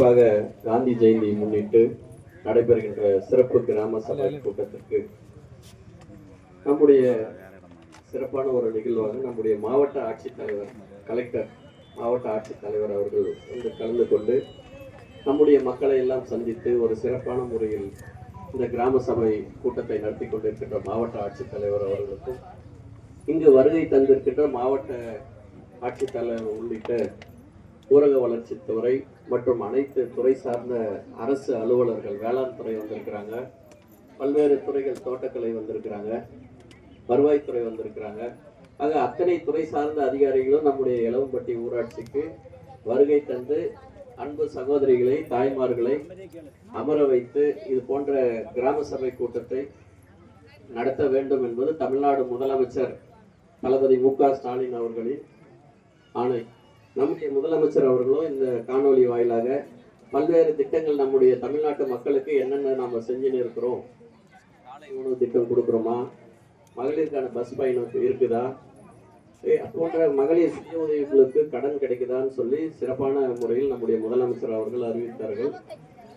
குறிப்பாக காந்தி ஜெயந்தி முன்னிட்டு நடைபெறுகின்ற சிறப்பு கிராம சபை கூட்டத்திற்கு நம்முடைய சிறப்பான ஒரு நிகழ்வாக நம்முடைய மாவட்ட ஆட்சித்தலைவர் கலெக்டர் மாவட்ட ஆட்சித்தலைவர் அவர்கள் வந்து கலந்து கொண்டு நம்முடைய மக்களை எல்லாம் சந்தித்து ஒரு சிறப்பான முறையில் இந்த கிராம சபை கூட்டத்தை நடத்தி கொண்டிருக்கின்ற மாவட்ட ஆட்சித்தலைவர் அவர்களுக்கும் இங்கு வருகை தந்திருக்கின்ற மாவட்ட ஆட்சித்தலைவர் உள்ளிட்ட ஊரக வளர்ச்சித்துறை மற்றும் அனைத்து துறை சார்ந்த அரசு அலுவலர்கள், வேளாண் துறை வந்திருக்கிறாங்க, பல்வேறு துறைகள், தோட்டக்கலை வந்திருக்கிறாங்க, வருவாய்த்துறை வந்திருக்கிறாங்க. ஆக அத்தனை துறை சார்ந்த அதிகாரிகளும் நம்முடைய எலவம்பட்டி ஊராட்சிக்கு வருகை தந்து அன்பு சகோதரிகளை, தாய்மார்களை அமர வைத்து இது போன்ற கிராம சபை கூட்டத்தை நடத்த வேண்டும் என்பது தமிழ்நாடு முதலமைச்சர் தளபதி மு.க. ஸ்டாலின் அவர்களின் ஆணை. நம்முடைய முதலமைச்சர் அவர்களும் இந்த காணொலி வாயிலாக பல்வேறு திட்டங்கள் நம்முடைய தமிழ்நாட்டு மக்களுக்கு என்னென்ன நாம செஞ்சுன்னு இருக்கிறோம், உணவு திட்டம் கொடுக்குறோமா, மகளிருக்கான பஸ் பயணம் இருக்குதா, போன்ற மகளிர் சுய உதவிகளுக்கு கடன் கிடைக்குதான்னு சொல்லி சிறப்பான முறையில் நம்முடைய முதலமைச்சர் அவர்கள் அறிவித்தார்கள்.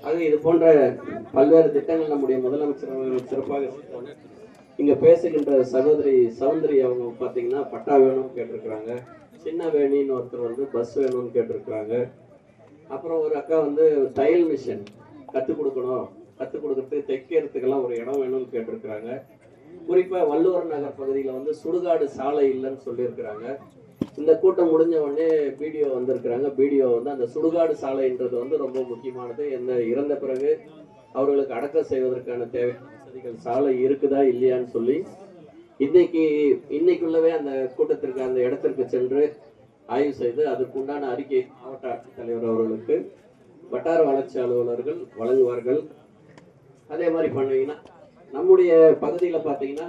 ஆக இது போன்ற பல்வேறு திட்டங்கள் நம்முடைய முதலமைச்சர் அவர்கள் சிறப்பாக இங்க பேசுகின்ற சகோதரி சௌந்தரி அவங்க பார்த்தீங்கன்னா பட்டா வேணும்னு கேட்டிருக்கிறாங்க, சின்ன வேணின்னு ஒருத்தர் வந்து பஸ் வேணும்னு கேட்டிருக்கிறாங்க. அப்புறம் ஒரு அக்கா வந்து தையல் மிஷின் கற்றுக் கொடுக்கணும், கற்றுக் கொடுக்கறதுக்கு தைக்கிறதுக்கெல்லாம் ஒரு இடம் வேணும்னு கேட்டிருக்கிறாங்க. குறிப்பா வள்ளுவர் நகர் பகுதியில் வந்து சுடுகாடு சாலை இல்லைன்னு சொல்லியிருக்கிறாங்க. இந்த கூட்டம் முடிஞ்ச உடனே பிடிஓ வந்திருக்கிறாங்க. பிடிஓ வந்து அந்த சுடுகாடு சாலைன்றது வந்து ரொம்ப முக்கியமானது. என்ன இறந்த பிறகு அவர்களுக்கு அடக்கம் செய்வதற்கான தேவை வசதிகள் சாலை இருக்குதா இல்லையான்னு சொல்லி இன்னைக்குள்ளவே அந்த கூட்டத்திற்கு அந்த இடத்திற்கு சென்று ஆய்வு செய்து அதுக்குண்டான அறிக்கை மாவட்ட ஆட்சித்தலைவர் அவர்களுக்கு வட்டார வளர்ச்சி அலுவலர்கள் வழங்குவார்கள். அதே மாதிரி பண்ணீங்கன்னா நம்முடைய பகுதியில் பார்த்தீங்கன்னா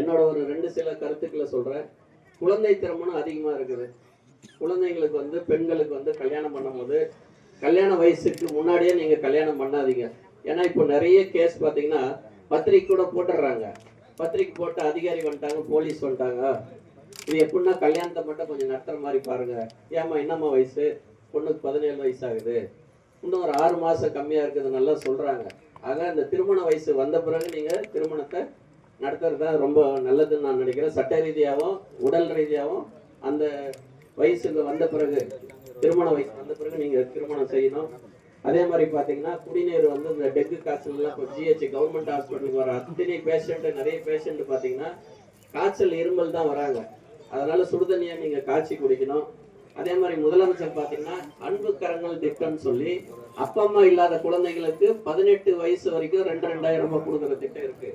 என்னோட ஒரு சில கருத்துக்களை சொல்றேன். குழந்தை திருமணம் அதிகமாக இருக்குது. குழந்தைங்களுக்கு வந்து பெண்களுக்கு வந்து கல்யாணம் பண்ணும்போது கல்யாண வயசுக்கு முன்னாடியே நீங்கள் கல்யாணம் பண்ணாதீங்க. ஏன்னா இப்போ நிறைய கேஸ் பார்த்தீங்கன்னா பத்திரிக்கை கூட போட்டுடுறாங்க. பத்திரிக்கை போட்டு அதிகாரி வந்துட்டாங்க, போலீஸ் வந்துட்டாங்க. இது எப்படின்னா கல்யாணத்தை மட்டும் கொஞ்சம் நடத்துற மாதிரி பாருங்க. ஏமா என்னம்மா வயசு, பொண்ணுக்கு 17 வயசு ஆகுது, இன்னும் ஒரு 6 மாதம் கம்மியாக இருக்குது நல்லா சொல்கிறாங்க. ஆக இந்த திருமண வயசு வந்த பிறகு நீங்கள் திருமணத்தை நடத்துறது தான் ரொம்ப நல்லதுன்னு நான் நினைக்கிறேன். சட்ட ரீதியாகவும் உடல் ரீதியாகவும் அந்த வயசுக்கு வந்த பிறகு, திருமண வயசு வந்த பிறகு நீங்கள் திருமணம் செய்யணும். அதே மாதிரி பார்த்தீங்கன்னா குடிநீர் வந்து இந்த டெங்கு காய்ச்சல்லாம் இப்போ ஜிஹெச் கவர்மெண்ட் ஹாஸ்பிட்டலுக்கு வர அத்தனை பேஷண்ட்டு, நிறைய பேஷண்ட் பார்த்தீங்கன்னா காய்ச்சல் இருமல் தான் வராங்க. அதனால சுடுதண்ணியை நீங்கள் காய்ச்சி குடிக்கணும். அதே மாதிரி முதலமைச்சர் பார்த்தீங்கன்னா அன்பு கரங்கள் திட்டம்னு சொல்லி அப்பா அம்மா இல்லாத குழந்தைகளுக்கு 18 வயசு வரைக்கும் 2,000 ரூபாய் கொடுக்குற திட்டம் இருக்கு.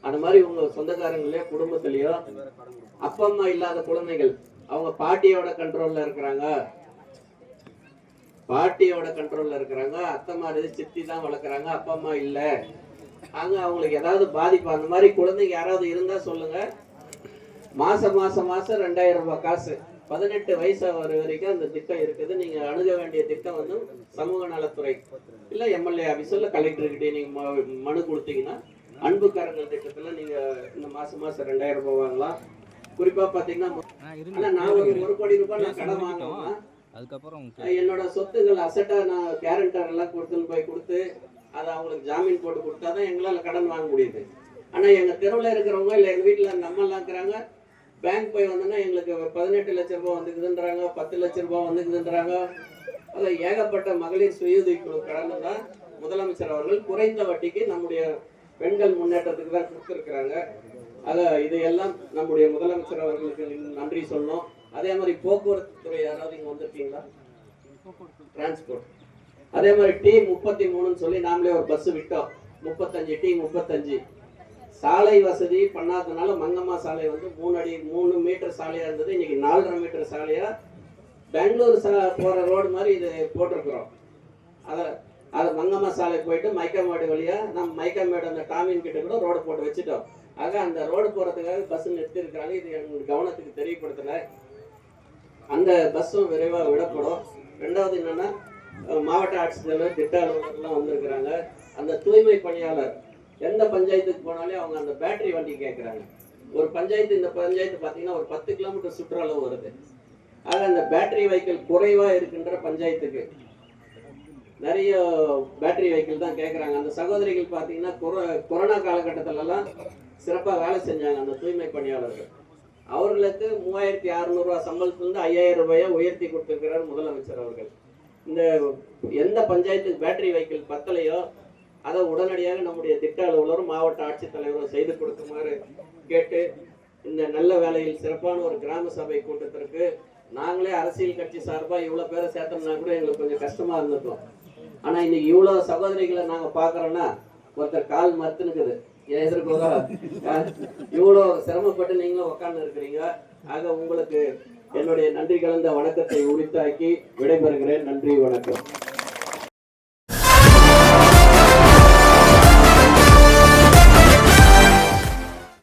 அந்த மாதிரி உங்க சொந்தக்காரங்களே குடும்பத்திலயோ அப்பா அம்மா இல்லாத குழந்தைகள் அவங்க பாட்டியோட கண்ட்ரோல்ல இருக்கிறாங்க, அத்தை மாதிரி சித்தி தான் வளர்க்குறாங்க, அப்பா அம்மா இல்லை, அங்க அவங்களுக்கு ஏதாவது பாதிப்பு அந்த மாதிரி குழந்தைங்க யாராவது இருந்தா சொல்லுங்க. மாசம் 2,000 ரூபாய் காசு 18 வயசு வரைக்கும் அந்த திட்டம் இருக்குது. நீங்க அணுக வேண்டிய திட்டம் வந்து சமூக நலத்துறை இல்ல எம்எல்ஏ ஆபீஸ்ல கலெக்டர்கிட்டே நீங்க மனு கொடுத்தீங்கன்னா அன்பு கரங்கள் திட்டத்துல நீங்க இந்த மாசம் 2,000 ரூபாய் வாங்கலாம். குறிப்பா பாத்தீங்கன்னா நான் ஒரு 1 கோடி ரூபாய் நான் கடன் வாங்கினேன்னா அதுக்கப்புறம் என்னோட சொத்துக்கள் அசட்டா நான் கேரண்டர் எல்லாம் கொடுத்து அதை அவங்களுக்கு ஜாமீன் போட்டு கொடுத்தாதான் எங்களால கடன் வாங்க முடியுது. ஆனா எங்க தெருவில் இருக்கிறவங்க இல்ல எங்க வீட்டுல நம்ம எல்லாம் இருக்கிறாங்க, பேங்க் போய் வந்தோன்னா எங்களுக்கு 18 லட்சம் ரூபாய் வந்துக்குதுன்றாங்க, 10 லட்சம் ரூபாய் வந்துக்குதுன்றாங்க. அதில் ஏகப்பட்ட மகளிர் சுய குழு கடன் தான் முதலமைச்சர் அவர்கள் குறைந்த வட்டிக்கு நம்முடைய பெண்கள் முன்னேற்றத்துக்கு தான் கொடுத்துருக்குறாங்க. இதையெல்லாம் நம்முடைய முதலமைச்சர் அவர்களுக்கு நன்றி சொல்லணும். அதே மாதிரி போக்குவரத்து துறை யாராவது இங்கே வந்திருக்கீங்களா? டிரான்ஸ்போர்ட் அதே மாதிரி T33ன்னு சொல்லி நாமளே ஒரு பஸ் விட்டோம். 35 T35 சாலை வசதி பண்ணாதனால மங்கம்மா சாலை வந்து 3 மீட்டர் சாலையா இருந்தது, இன்னைக்கு 4.5 மீட்டர் சாலையா பெங்களூர் போற ரோடு மாதிரி இது போட்டிருக்கிறோம். அதை மங்கம்மா சாலை போயிட்டு மைக்காமேடு வழியா நம்ம மைக்காமேடு அந்த டாமின் கிட்ட கூட ரோடு போட்டு வச்சுட்டோம். ஆக அந்த ரோடு போறதுக்காக பஸ் நிறுத்தி இருக்கிறாங்க. இது எங்களுக்கு கவனத்துக்கு தெரியப்படுத்தல. அந்த பஸ்ஸும் விரைவாக விடப்படும். ரெண்டாவது என்னன்னா மாவட்ட ஆட்சித்தலைவர் திட்ட அலுவலர்லாம் வந்திருக்கிறாங்க. அந்த தூய்மை பணியாளர் எந்த பஞ்சாயத்துக்கு போனாலே அவங்க அந்த பேட்டரி வண்டி கேட்குறாங்க. ஒரு பஞ்சாயத்து, இந்த பஞ்சாயத்து பார்த்தீங்கன்னா ஒரு 10 கிலோமீட்டர் சுற்றளவு வருது. ஆக அந்த பேட்டரி வெஹிக்கிள் குறைவா இருக்கின்ற பஞ்சாயத்துக்கு நிறைய பேட்டரி வெஹிக்கிள் தான் கேட்குறாங்க. அந்த சகோதரிகள் பார்த்தீங்கன்னா கொரோனா காலகட்டத்திலலாம் சிறப்பாக வேலை செஞ்சாங்க. அந்த தூய்மை பணியாளர்கள் அவர்களுக்கு 3600 ரூபா சம்பளத்திலிருந்து 5000 ரூபாயை உயர்த்தி கொடுத்திருக்கிறார் முதலமைச்சர் அவர்கள். இந்த எந்த பஞ்சாயத்துக்கு பேட்டரி வெஹிக்கிள் பத்தலையோ அதை உடனடியாக நம்முடைய திட்ட அலுவலரும் மாவட்ட ஆட்சித்தலைவரும் செய்து கொடுக்குமாறு கேட்டு, இந்த நல்ல வேலையில் சிறப்பான ஒரு கிராம சபை கூட்டத்திற்கு நாங்களே அரசியல் கட்சி சார்பாக இவ்வளோ பேரை சேர்த்தோம்னா கூட எங்களுக்கு கொஞ்சம் கஷ்டமாக இருந்திருக்கும். ஆனால் இன்னைக்கு இவ்வளோ சகோதரிகளை நாங்கள் பார்க்குறோன்னா ஒருத்தர் கால் மறுத்துனுக்குது எதிர்கோக இவ்வளோ சிரமப்பட்டு நீங்களும் உட்கார்ந்து இருக்கிறீங்க. ஆக உங்களுக்கு என்னுடைய நன்றி கலந்த வணக்கத்தை உரித்தாக்கி விடைபெறுகிறேன். நன்றி, வணக்கம்.